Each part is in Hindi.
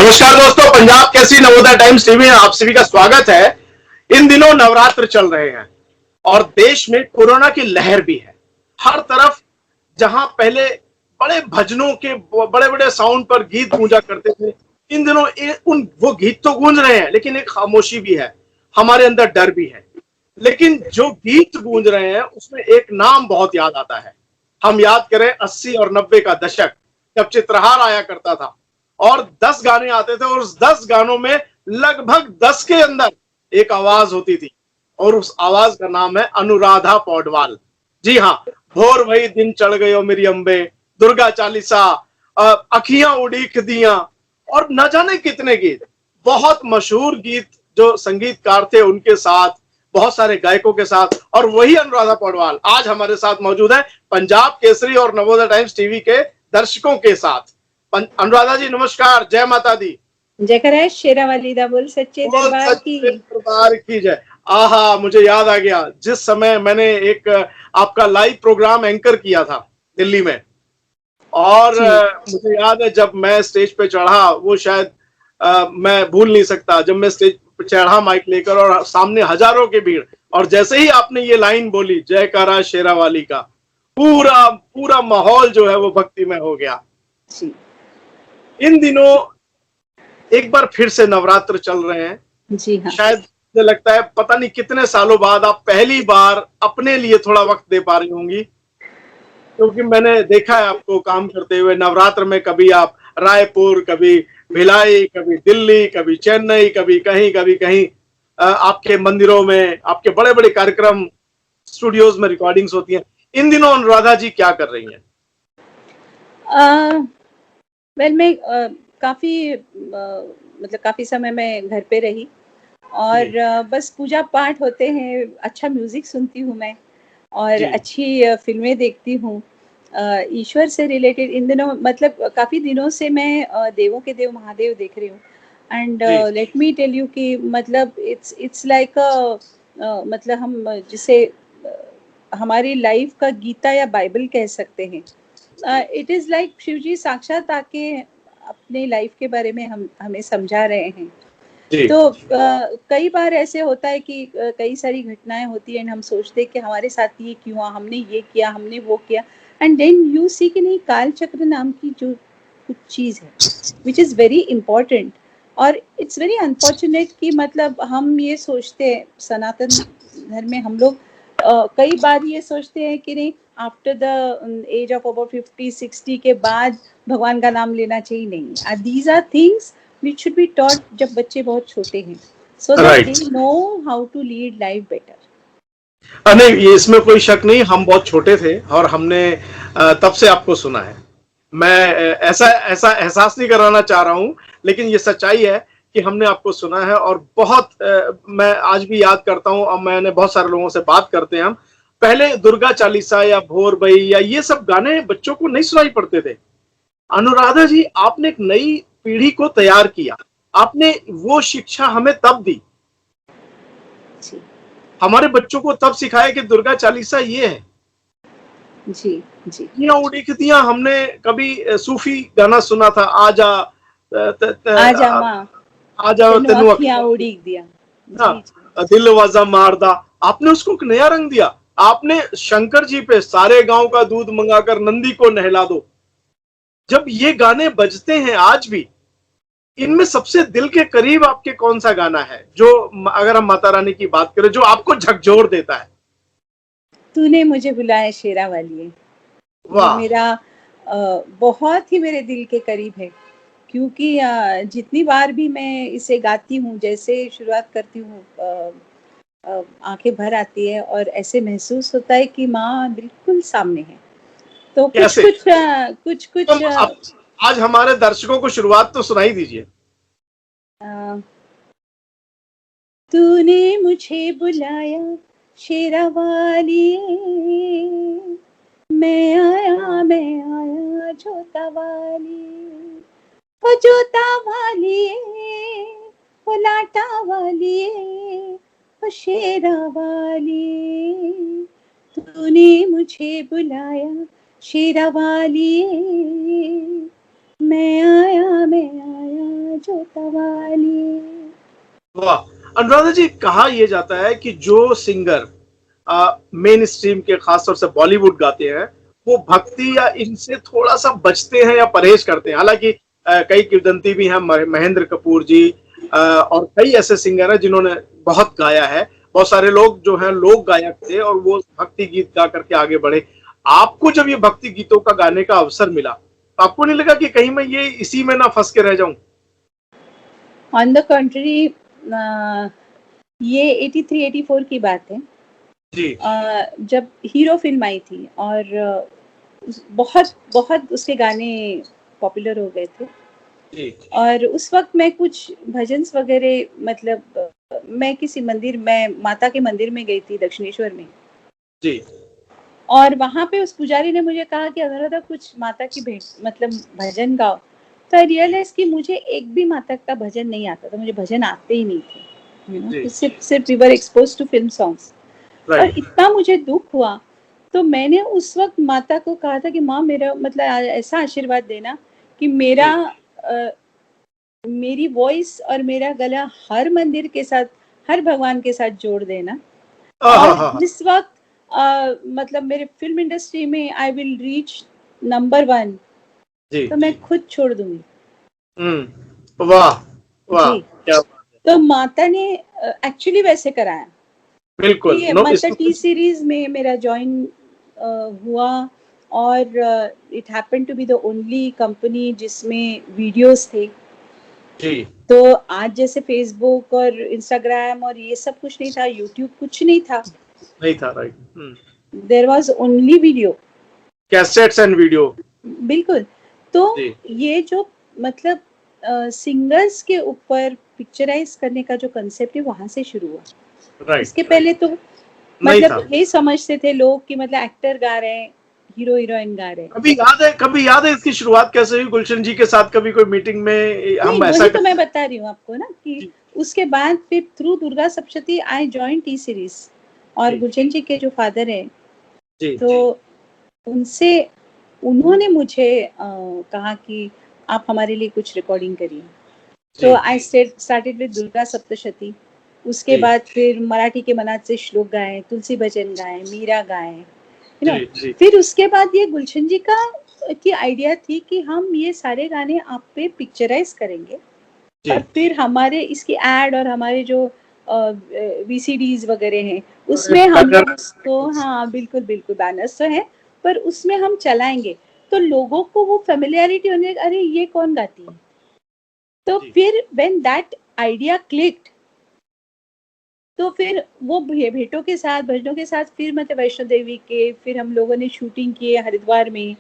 नमस्कार दोस्तों, पंजाब केसरी नवोदय टाइम्स टीवी में आप सभी का स्वागत है। इन दिनों नवरात्र चल रहे हैं और देश में कोरोना की लहर भी है। हर तरफ जहां पहले बड़े भजनों के बड़े बड़े साउंड पर गीत गूंजा करते थे, इन दिनों वो गीत तो गूंज रहे हैं, लेकिन एक खामोशी भी है, हमारे अंदर डर भी है। लेकिन जो गीत गूंज रहे हैं उसमें एक नाम बहुत याद आता है। हम याद करें 80 और 90 का दशक, जब चित्रहार आया करता था और 10 गाने आते थे और उस 10 गानों में लगभग 10 के अंदर एक आवाज होती थी और उस आवाज का नाम है अनुराधा पौडवाल। जी हाँ, भोर भई दिन चढ़ गयो मेरी अम्बे, दुर्गा चालीसा, अखियां उड़ीक दिया और न जाने कितने गीत, बहुत मशहूर गीत जो संगीतकार थे उनके साथ, बहुत सारे गायकों के साथ। और वही अनुराधा पौडवाल आज हमारे साथ मौजूद है पंजाब केसरी और नवोदय टाइम्स टीवी के दर्शकों के साथ। अनुराधा जी नमस्कार, जय माता दी। जय करे शेरावाली दा बोल सच्चे दरबार की जय। आहा, मुझे याद आ गया जिस समय मैंने एक आपका लाइव प्रोग्राम एंकर किया था दिल्ली में, और मुझे याद है जब मैं स्टेज पे चढ़ा, वो शायद मैं भूल नहीं सकता, जब मैं स्टेज पे चढ़ा माइक लेकर और सामने हजारों की भीड़, और जैसे ही आपने ये लाइन बोली जयकारा शेरावाली का, पूरा पूरा माहौल जो है वो भक्ति में हो गया। इन दिनों एक बार फिर से नवरात्र चल रहे हैं। जी हाँ। शायद मुझे लगता है पता नहीं कितने सालों बाद आप पहली बार अपने लिए थोड़ा वक्त दे पा रही होंगी, क्योंकि मैंने देखा है आपको काम करते हुए। नवरात्र में कभी आप रायपुर, कभी भिलाई, कभी दिल्ली, कभी चेन्नई, कभी कहीं आपके मंदिरों में आपके बड़े बड़े कार्यक्रम स्टूडियोज में रिकॉर्डिंग्स होती हैं। इन दिनों अनुराधा जी क्या कर रही हैं? मैं काफी मतलब काफी समय मैं घर पे रही और बस पूजा पाठ होते हैं, अच्छा म्यूजिक सुनती हूँ मैं और अच्छी फिल्में देखती हूँ ईश्वर से रिलेटेड। इन दिनों मतलब काफी दिनों से मैं देवों के देव महादेव देख रही हूँ। And let me tell you कि मतलब इट्स लाइक मतलब हम जिसे हमारी लाइफ का गीता या बाइबल कह सकते हैं। इट इज़ लाइक शिव जी साक्षात आके अपने लाइफ के बारे में हमें समझा रहे हैं। तो कई बार ऐसे होता है कि कई सारी घटनाएं होती हैं, हम सोचते हैं कि हमारे साथ ये क्यों हुआ, हमने ये किया, हमने वो किया, एंड देन यू सी कि नहीं, काल चक्र नाम की जो कुछ चीज़ है विच इज़ वेरी इम्पोर्टेंट। और इट्स वेरी अनफॉर्चुनेट कि मतलब हम ये सोचते हैं, सनातन धर्म में हम लोग कई बार ये सोचते हैं कि नहीं, after the age of about 50-60 के बाद भगवान का नाम लेना चाहिए। नहीं, these are things which should be taught जब बच्चे बहुत छोटे हैं, so that they know how to lead life better. नहीं, ये इसमें कोई शक नहीं, हम बहुत छोटे थे और हमने तब से आपको सुना है। मैं ऐसा एहसास नहीं कराना चाह रहा हूं, लेकिन ये सच्चाई है कि हमने आपको सुना है। और बहुत मैं आज भी याद करता हूं, और मैंने बहुत सारे लोगों से बात करते हैं हम, पहले दुर्गा चालीसा या भोर भई या ये सब गाने बच्चों को नहीं सुनाई पड़ते थे। अनुराधा जी, आपने एक नई पीढ़ी को तैयार किया, आपने वो शिक्षा हमें तब दी, हमारे बच्चों को तब सिखाया कि दुर्गा चालीसा ये है। जी जी। उड़ीखतियां, हमने कभी सूफी गाना सुना था, आजा आजा माँ, आजा तेनू अखियां उड़ीक दिया, दिल वाजा मारदा, आपने उसको एक नया रंग दिया। आपने शंकर जी पे सारे गांव का दूध मंगाकर नंदी को नहला दो, जब ये गाने बजते हैं आज भी, इनमें सबसे दिल के करीब आपके कौन सा गाना है जो, अगर हम माता रानी की बात करें, जो आपको झकझोर देता है? तूने मुझे बुलाया शेरा वाली है, ये मेरा बहुत ही मेरे दिल के करीब है, क्योंकि जितनी बार भी मैं इसे गाती हूँ, जैसे शुरुआत करती हूँ, आंखें भर आती है और ऐसे महसूस होता है कि माँ बिल्कुल सामने है। तो कुछ आज हमारे दर्शकों को शुरुआत तो सुनाई दीजिए। तूने मुझे बुलाया शेरा वाली, मैं आया जोता वाली, ओ जोता वाली, ओ लाटा वाली, ओ शेरा वाली, तूने मुझे बुलाया शेरा वाली, मैं आया जो तवाली। वाह। अनुराधा जी, कहा यह जाता है कि जो सिंगर मेन स्ट्रीम के खासतौर से बॉलीवुड गाते हैं, वो भक्ति या इनसे थोड़ा सा बचते हैं या परहेज करते हैं। हालांकि कई किंवदंती भी हैं, महेंद्र कपूर जी और कई ऐसे सिंगर हैं जिन्होंने बहुत गाया है। बहुत सारे लोग जो हैं लोक गायक थे और वो भक्ति गीत गा करके आगे बढ़े। आपको जब ये भक्ति गीतों का गाने का अवसर मिला, तो आपको नहीं लगा कि कहीं मैं ये इसी में ना फंस के रह जाऊं? ऑन द कंट्री, ये 83-84 की बात है। जी। जब हीरो फिल्म आई थी और बहुत बहुत उसके गाने पॉपुलर हो गए थे। जी। और उस वक्त मैं कुछ भजन्स वगैरह, मतलब मैं किसी मंदिर, मैं माता के मंदिर में गई थी दक्षिणेश्वर में। जी। और वहां पे उस पुजारी ने मुझे कहा कि अनुराधा कुछ माता की भेंट, मतलब भजन गाओ। तो आई रियलाइज कि मुझे एक भी माता का भजन नहीं आता था, मुझे भजन आते ही नहीं थे। सिर्फ we were exposed to film songs. और इतना मुझे दुख हुआ, तो मैंने उस वक्त माता को कहा था कि माँ, मेरा मतलब ऐसा आशीर्वाद देना कि मेरी वॉइस और मेरा गला हर मंदिर के साथ, हर भगवान के साथ जोड़ देना। और जिस वक्त मतलब मेरे फिल्म इंडस्ट्री में आई विल रीच नंबर 1, तो मैं खुद छोड़ दूंगी। वाह वाह, क्या बात है। तो माता ने एक्चुअली वैसे कराया। बिल्कुल। माता टी सीरीज में मेरा ज्वाइन हुआ, और it happen to be the only company जिसमें वीडियोस थे। जी। तो आज जैसे फेसबुक और इंस्टाग्राम और ये सब कुछ नहीं था, यूट्यूब कुछ नहीं था, right. There was only video, cassettes and video. बिल्कुल। तो ये जो मतलब सिंगर्स के ऊपर पिक्चराइज करने का जो कंसेप्ट है, वहां से शुरू हुआ। इसके पहले तो मतलब यही समझते थे लोग कि मतलब एक्टर गा रहे हैं, हीरो हीरोइन गा रहे हैं। कभी याद है इसकी शुरुआत कैसे हुई गुलशन जी के साथ? कभी कोई मीटिंग में हम ऐसा वही तो मैं बता रही हूँ आपको ना कि उसके बाद फिर through Durga Saptashati I join T series. और गुलशन जी के जो फादर है, तो उनसे उन्होंने मुझे कहा कि आप हमारे लिए कुछ रिकॉर्डिंग करिए। तो I started with Durga Saptashati. उसके बाद फिर मराठी के मनात से श्लोक गाए, तुलसी भजन गाए, मीरा गाए, फिर उसके बाद ये गुलशन जी की आइडिया थी कि हम ये सारे गाने आप पे पिक्चराइज करेंगे, और फिर हमारे इसकी एड और हमारे जो VCDs वगैरह हैं उसमें हम लोग उसको, हाँ बिल्कुल बिल्कुल, बैनर्स तो है, पर उसमें हम चलाएंगे तो लोगों को वो फेमिलियरिटी होने, अरे ये कौन गाती है। तो फिर व्हेन दैट आइडिया क्लिक्ड, तो फिर वो भेंटों के साथ, भजनों के साथ, फिर मतलब वैष्णो देवी के, फिर हम लोगों ने शूटिंग किए हरिद्वार में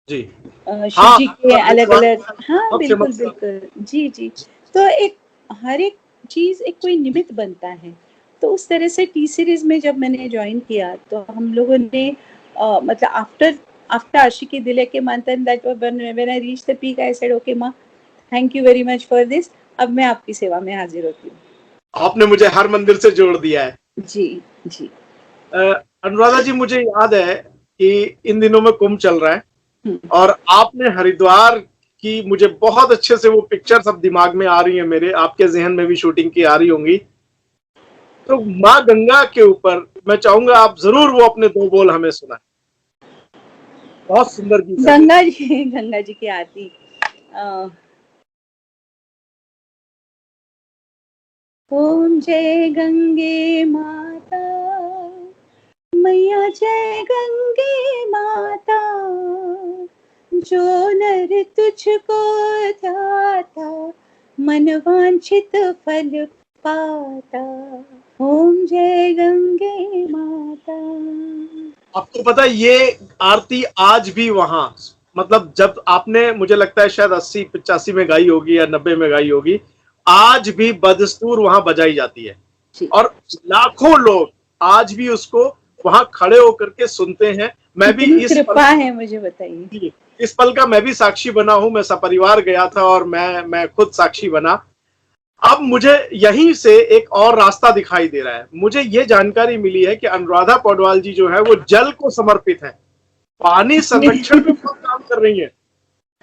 जी, शिव जी के अलग अलग, हाँ बिल्कुल बिल्कुल, जी जी। तो एक हर एक चीज एक कोई निमित्त बनता है। तो उस तरह से टी सीरीज में जब मैंने ज्वाइन किया, तो हम लोगों ने मतलब आफ्टर आशिकी दिल के मंथन, that when I reach the peak, I said okay माँ, thank you very much for this, अब मैं आपकी सेवा में हाजिर होती हूँ। आपने मुझे हर मंदिर से जोड़ दिया है। जी जी। अनुराधा जी, मुझे याद है कि इन दिनों में कुंभ चल रहा है और आपने हरिद्वार की, मुझे बहुत अच्छे से वो पिक्चर सब दिमाग में आ रही है मेरे, आपके जहन में भी शूटिंग की आ रही होंगी। तो माँ गंगा के ऊपर मैं चाहूंगा आप जरूर वो अपने 2 बोल हमें सुनाएं। बहुत सुंदर गीत। गंगा जी की आरती। ओम जय गंगे माता, मैया जय गंगे माता, जो नर तुझको ध्याता, मन वांछित फल पाता। ओम जय गंगे माता। आपको पता है ये आरती आज भी वहां, मतलब जब आपने, मुझे लगता है शायद 80-85 में गाई होगी या 90 में गाई होगी, आज भी बदस्तूर वहां बजाई जाती है। और लाखों लोग आज भी उसको वहां खड़े होकर के सुनते हैं। मैं भी इस कृपा है, मुझे बताइए। इस पल का मैं भी साक्षी बना हूं। मैं सपरिवार गया था और मैं खुद साक्षी बना। अब मुझे यहीं से एक और रास्ता दिखाई दे रहा है। मुझे ये जानकारी मिली है कि अनुराधा पौडवाल जी जो है वो जल को समर्पित है, पानी संरक्षण में बहुत काम कर रही है।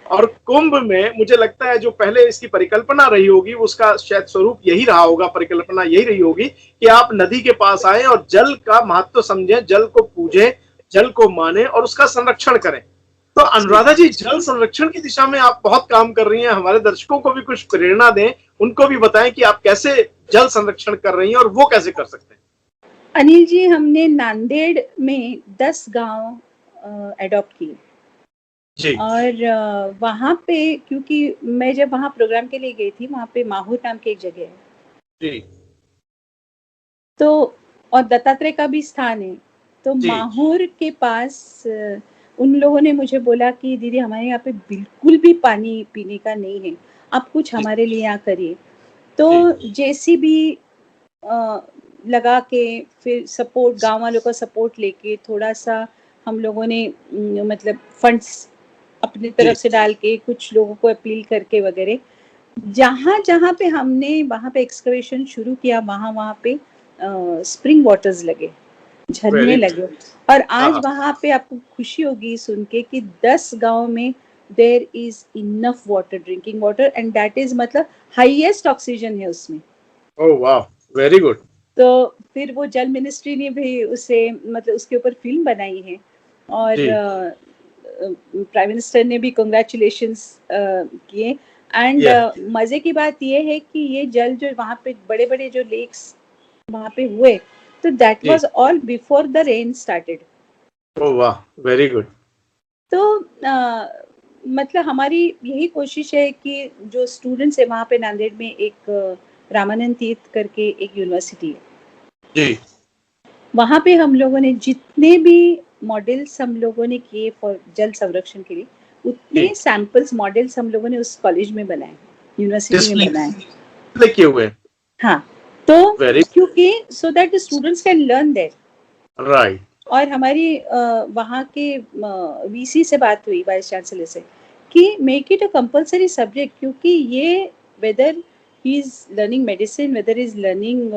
और कुंभ में मुझे लगता है जो पहले इसकी परिकल्पना रही होगी उसका शायद स्वरूप यही रहा होगा, परिकल्पना यही रही होगी कि आप नदी के पास आए और जल का महत्व समझें, जल को पूजें, जल को माने और उसका संरक्षण करें। तो अनुराधा जी, जल संरक्षण की दिशा में आप बहुत काम कर रही हैं, हमारे दर्शकों को भी कुछ प्रेरणा दें, उनको भी बताएं कि आप कैसे जल संरक्षण कर रही हैं और वो कैसे कर सकते हैं। अनिल जी, हमने नांदेड़ में 10 गांव एडॉप्ट किए जी और वहाँ पे, क्योंकि मैं जब वहाँ प्रोग्राम के लिए गई थी, वहाँ पे माहौर नाम की एक जगह है जी तो, और दत्तात्रेय का भी स्थान है। तो जी माहौर के पास उन लोगों ने मुझे बोला कि दीदी हमारे यहाँ पे बिल्कुल भी पानी पीने का नहीं है, आप कुछ जी हमारे लिए यहाँ करिए। जी तो जेसीबी लगा के, फिर सपोर्ट, गांव वालों का सपोर्ट लेके, थोड़ा सा हम लोगों ने मतलब फंड्स अपनी जी तरफ से डाल के, कुछ लोगों को अपील करके वगैरह, जहाँ जहाँ पे हमने वहाँ पे एक्सकवेशन शुरू किया, वहाँ पे स्प्रिंग वाटर्स लगे, झरने वेरी लगे। और हाँ आज हाँ वहाँ पे आपको खुशी होगी सुन के कि 10 गांव में there is enough water, drinking water, and that is मतलब हाईएस्ट ऑक्सीजन है उसमें। ओह वाह, वेरी गुड। तो फिर वो जल मिनिस्ट्री ने भी उसे मतलब उसके ऊपर फिल्म बनाई है और जी प्राइम मिनिस्टर ने भी कंग्रेचुलेशंस किए। एंड ये मजे की बात ये है कि ये जल जो वहाँ पे बड़े बड़े जो लेक्स वहाँ पे हुए, तो दैट जी was all before the rain started. Oh वाह, वेरी गुड। तो मतलब हमारी यही कोशिश है कि जो स्टूडेंट्स है वहाँ पे नांदेड़ में, एक रामानंद तीर्थ करके एक यूनिवर्सिटी है, जी वहाँ पे हम लोगों ने जितने भी मॉडल्स हम लोगों ने किए फॉर जल संरक्षण के लिए, जी उतने सैंपल्स मॉडल्स हम लोगों ने उस कॉलेज में बनाए, यूनिवर्सिटी में डिस्प्ले बनाए। किए हुए। हाँ, तो वेरी क्योंकि so that the students can learn there. Right. और हमारी वहाँ के वीसी से बात हुई, वाइस चांसलर से, कि make it a compulsory subject, क्योंकि ये whether he is learning medicine, whether is learning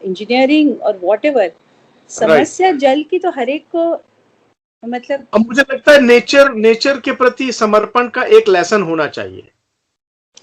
engineering और वॉट एवर, राइट। समस्या जल की तो हर एक को मतलब। अब मुझे लगता है नेचर के प्रति समर्पण का एक लेसन होना चाहिए।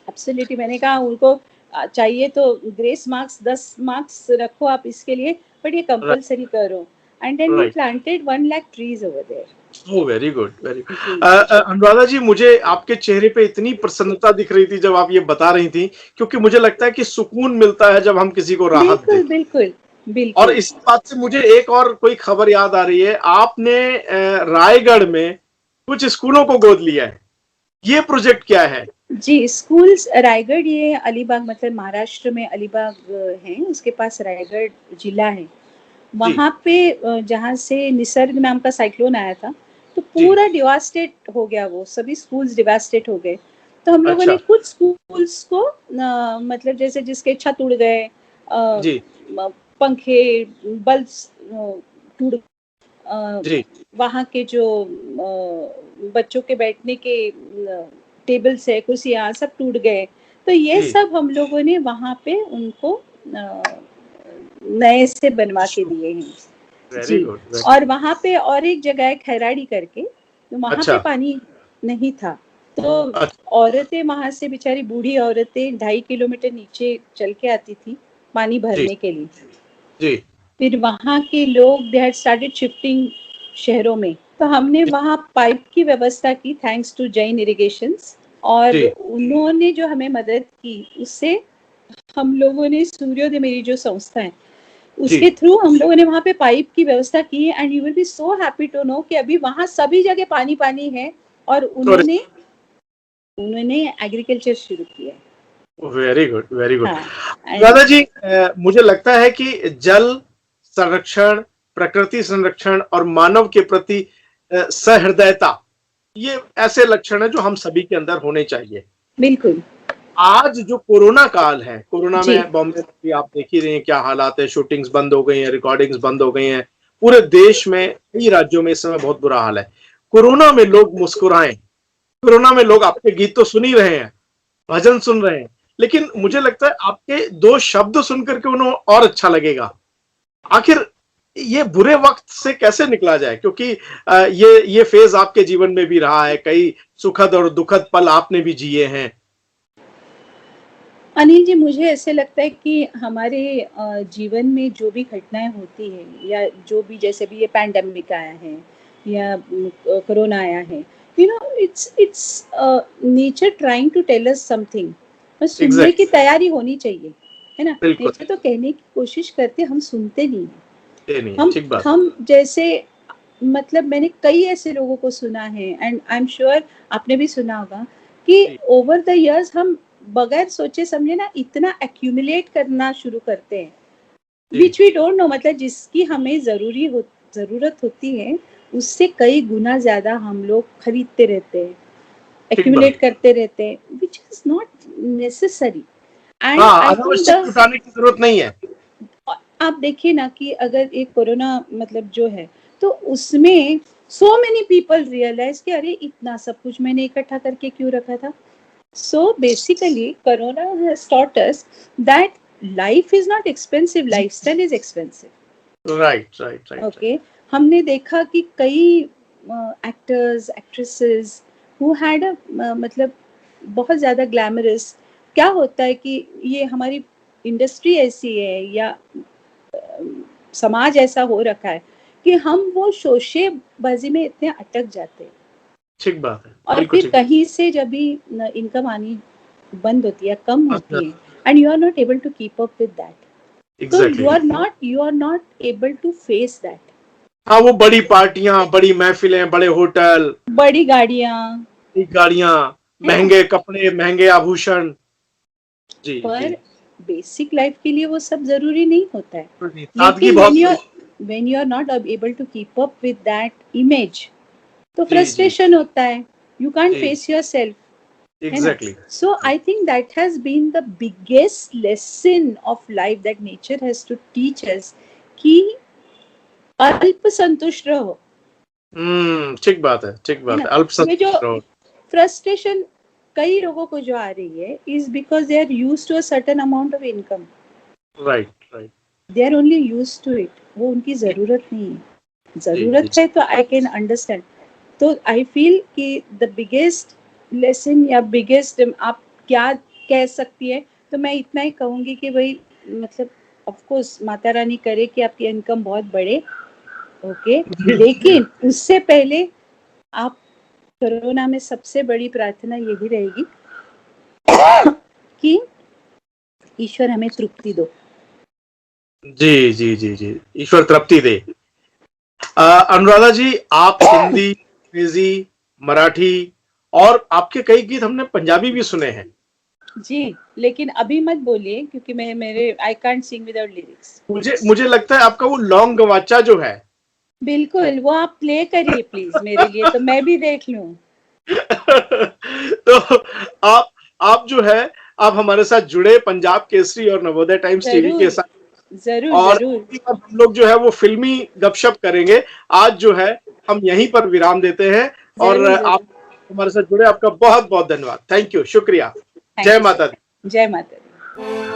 एब्सोल्युटली, मैंने कहा उनको चाहिए तो ग्रेस मार्क्स 10 मार्क्स रखो आप इसके लिए, बट ये कंपलसरी करो। And then we right. Planted 1 lakh trees over there. Oh very good, very जी गुड। अनुराधा जी, मुझे आपके चेहरे पे इतनी प्रसन्नता दिख रही थी जब आप ये बता रही थी, क्योंकि मुझे लगता है कि सुकून मिलता है जब हम किसी को राहत बिल्कुल देते हैं। बिल्कुल और बिल्कुल। इसी बात से मुझे एक और कोई खबर याद आ रही है, आपने रायगढ़ में कुछ स्कूलों को गोद लिया है, ये प्रोजेक्ट क्या है? जी, स्कूल्स रायगढ़, ये अलीबाग मतलब महाराष्ट्र में अलीबाग है, उसके पास रायगढ़ जिला है। जी वहाँ पे जहाँ से निसर्ग नाम का साइक्लोन आया था, तो जी पूरा डिवास्टेट हो गया, वो सभी स्कूल्स डिवास्टेट हो गए। तो हम लोगों ने अच्छा कुछ स्कूल्स को मतलब जैसे जिसके छत उड़ गए, जी पंखे, बल्ब टूट, अ, जी वहाँ के जो बच्चों के बैठने के टेबल्स है, कुर्सियाँ, सब टूट गए। तो ये जी सब हम लोगों ने वहाँ पे उनको नए से बनवा के दिए हैं। वेरी जी, गुड। और वहाँ पे और एक जगह है खैराड़ी करके, तो वहाँ पे अच्छा पानी नहीं था। तो अच्छा औरतें वहाँ से, बेचारी बूढ़ी औरतें 2.5 किलोमीटर नीचे चल के आती थी पानी जी भरने के लिए। जी फिर वहाँ के लोग दे हैड स्टार्टेड शिफ्टिंग शहरों में, तो हमने वहाँ पाइप की व्यवस्था की, थैंक्स टू जैन इरिगेशंस। और जी उन्होंने जो हमें मदद की, उससे हम लोगों ने सूर्योदय, मेरी जो संस्था है, जी उसके थ्रू हम लोगों ने वहाँ पे पाइप की व्यवस्था की है। And you will be so happy to know कि अभी वहाँ सभी जगह पानी पानी है, और तो उन्होंने उन्होंने एग्रीकल्चर शुरू किया है। Very good, very good. हाँ, एंड दादा जी, मुझे लगता है कि जल संरक्षण, प्रकृति संरक्षण और मानव के प्रति सहृदयता, ये ऐसे लक्षण है जो हम सभी के अंदर होने चाहिए। बिल्कुल। आज जो कोरोना काल है, कोरोना जी में बॉम्बे में भी आप देख ही रहे हैं क्या हालात है, शूटिंग्स बंद हो गई हैं, रिकॉर्डिंग्स बंद हो गई हैं, पूरे देश में कई राज्यों में इस समय बहुत बुरा हाल है। कोरोना में लोग मुस्कुराएं, कोरोना में लोग आपके गीत तो सुन ही रहे हैं, भजन सुन रहे हैं, लेकिन मुझे लगता है आपके दो शब्द सुन करके उन्हें और अच्छा लगेगा। आखिर ये बुरे वक्त से कैसे निकला जाए, क्योंकि ये फेज आपके जीवन में भी रहा है, कई सुखद और दुखद पल आपने भी जिए हैं। अनिल जी, मुझे ऐसे लगता है कि हमारे जीवन में जो भी घटनाएं होती हैं या जो भी, जैसे भी ये पैंडेमिक आया है या कोरोना आया है, you know, it's nature trying to tell us something. बस सुनने की तैयारी होनी चाहिए, है ना। नेचर तो कहने की कोशिश करते, हम सुनते नहीं हैं। हम जैसे, मतलब मैंने कई ऐसे लोगों को सुना है, एंड आई एम श्योर आपने भी सुना होगा, कि ओवर द इयर्स हम बगैर सोचे समझे ना इतना एक्यूमुलेट करना शुरू करते हैं, विच वी डोंट नो, मतलब जिसकी हमें जरूरत होती है उससे कई गुना ज्यादा हम लोग खरीदते रहते हैं, एक्यूमुलेट करते रहते हैं, which is not necessary. And अनावश्यक जुटाने की जरूरत नहीं है। आप देखिए ना कि अगर एक कोरोना मतलब जो है, तो उसमें सो मेनी पीपल रियलाइज कि अरे इतना सब कुछ मैंने इकट्ठा करके क्यों रखा था। So basically, Corona has taught us that life is not expensive, lifestyle is expensive. Right. Okay. हमने देखा कि कई actors, actresses who had a मतलब बहुत ज़्यादा ग्लैमरस, क्या होता है कि ये हमारी इंडस्ट्री ऐसी है या समाज ऐसा हो रखा है कि हम वो शोशेबाजी में इतने अटक जाते हैं। ठीक बात है। और फिर कहीं से जब भी इनकम आनी बंद होती है, कम होती है, and you are not able to keep up with that, तो you are not able to face that. हाँ, वो बड़ी पार्टियां, बड़ी महफिलें, बड़े होटल, बड़ी गाड़ियां, महंगे कपड़े, महंगे आभूषण, जी, पर बेसिक लाइफ के लिए वो सब जरूरी नहीं होता है। लेकिन when you are not able to keep up with that image, तो frustration होता है, you can't face yourself. Exactly. So I think that has been the biggest lesson of life that nature has to teach us कि अल्प संतुष्ट रहो। ठीक बात है, अल्प संतुष्ट रहो। फ्रस्ट्रेशन कई लोगों को जो आ रही है is because they are used to a certain amount of income. Right. They are only used to it. वो उनकी जरूरत नहीं है, जरूरत है तो I can understand. तो I feel कि the biggest lesson या biggest आप क्या कह सकती है, तो मैं इतना ही कहूँगी कि भाई, मतलब of course माता रानी करे कि आपकी इनकम बहुत बढ़े, ओके, लेकिन उससे पहले आप, कोरोना में सबसे बड़ी प्रार्थना यही रहेगी कि ईश्वर हमें तृप्ति दो। जी, ईश्वर तृप्ति दे। अनुराधा जी, आप हिंदी, अंग्रेजी, मराठी और आपके कई गीत हमने पंजाबी भी सुने हैं जी, लेकिन अभी मत बोलिए क्योंकि मेरे I can't Singh without lyrics. मुझे लगता है आपका वो लॉन्ग गवाचा जो है, बिल्कुल, वो आप प्ले करिए प्लीज मेरे लिए, तो मैं भी देख लूं। तो आप जो है, आप हमारे साथ जुड़े पंजाब केसरी और नवोदय टाइम्स टीवी के साथ, जरूर। हम लोग जो है वो फिल्मी गपशप करेंगे। आज जो है हम यहीं पर विराम देते हैं, और आप हमारे साथ जुड़े, आपका बहुत बहुत धन्यवाद। थैंक यू, शुक्रिया। जय माता दी। जय माता दी।